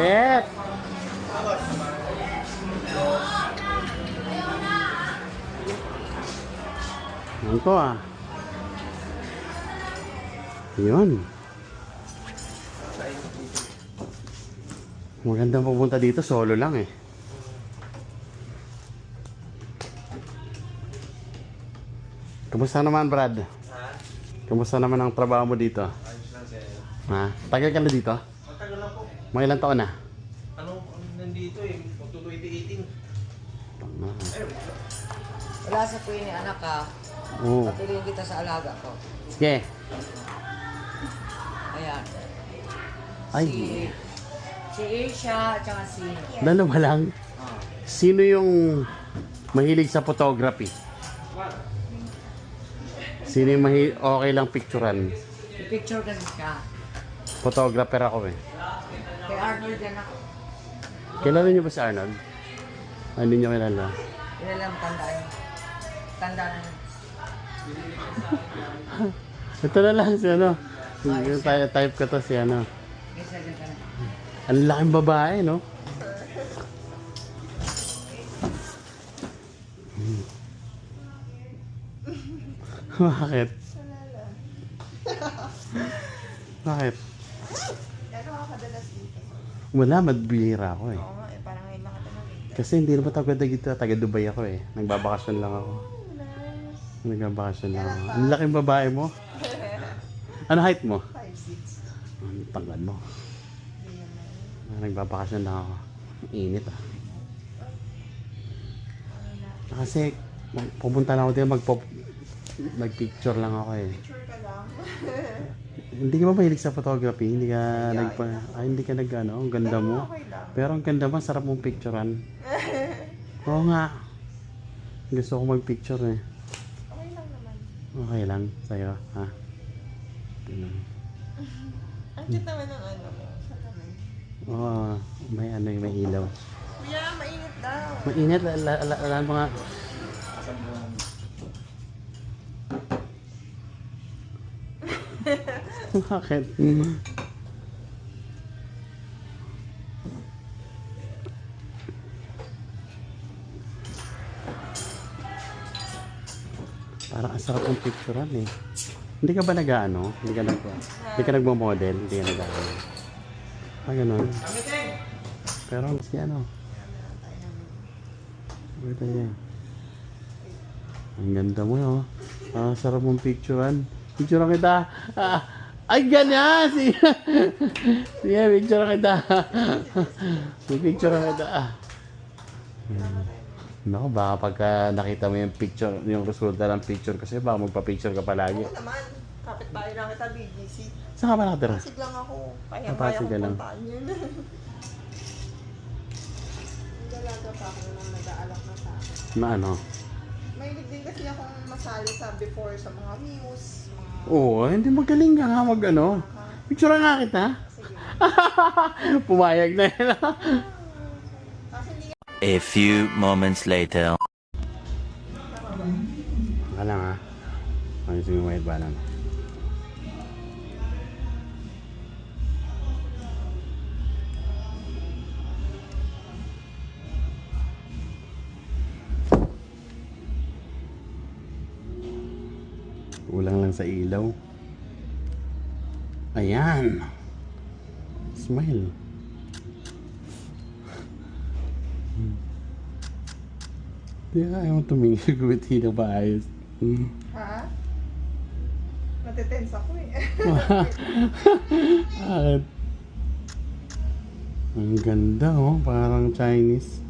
Set! Ano to ah? Yun. Magandang pupunta dito, solo lang eh. Kamusta naman, Brad? Ha? Kamusta naman ang trabaho mo dito? Ayos lang sir. Ha? Tagal ka na dito? Matagal lang po. Mga ilang taon na? Anong nandito eh? Magto 2018. Tama. Wala sa kuya ni anak ka. Oo. Papiliin kita sa alaga ko. Sige. Ayan. Ay. Si Asia at saka si... Dalawa lang. Oh. Sino yung mahilig sa photography? Sino yung okay lang picturean? Picture ka siya. Photographer ako eh. Kay Arnold yan ako. Kilala niyo ba si Arnold? Ah, hindi niyo kilala. Ilalang tandaan. Tandaan na. Ito na lang si ano. Type ko to si ano. Isa dyan ka na. Ang laking babae, no? Bakit? Bakit? Gano'n ka kadalas dito? Wala, madbihira ako eh. Oo nga, parang ngayon lang katanong eh. Kasi hindi naman taga dito, taga Dubai ako eh. Nagbabakasyon lang ako. Nagbabakasyon lang ako. Ang laking babae mo. Ano height mo? 5'6". Ang tanggal mo. Hindi naman. Nagbabakasyon lang ako. Init ah. Kasi pupunta lang ako dito magpicture lang ako eh. Picture ka lang. Hindi ka ba mahilig sa photography? Hindi ka hindi ka nag-ano, ang ganda mo. Okay lang. Pero ang ganda mo, sarap mong picturean. Oo nga. Gusto ko magpicture eh. Okay lang naman. Okay lang sa'yo, ha? Ganun. Ang cute naman ng ano mo. Sa kamay. Oo, may ano yung may ilaw. Kuya, mainit daw. Mainit, alam mo nga. Bakit? Parang ang sarap ng picturean eh. Hindi ka ba nag-ano? Hindi ka nagmo-model? Hindi ka nag-ano? Ah, ganun. Pero si ano? Ito yan. Ang ganda mo yun. Ah, sarap mong picturean. Picturean kita. Ah, ay, ganyan! Sige, picturean kita. Picturean kita. Naku, baka pagka nakita mo yung picture, yung resulta ng picture kasi baka magpa-picture ka palagi. Ako naman. Kapit-bahay lang kita, BGC. Saan ka ba nakatira? Pasig lang ako. Kaya Pasig ka lang. puntaan yun. Dalaga pa ako nung nag-aalak na sa akin. Na ano? Mahilig din kasi akong masali sa before sa mga views. Mga... Oo, hindi magaling ka nga mag ano. Picture nga kita. Sige. Pumayag na yun. Kasi hindi A few moments later. Baka lang ha. Ano yung white balance? Kulang lang sa ilaw. Ayan. Smile. Di ayaw mo tumingin kung hindi na ba ayos. Ha? Natitense ako eh. Bakit? Ang ganda oh, parang Chinese.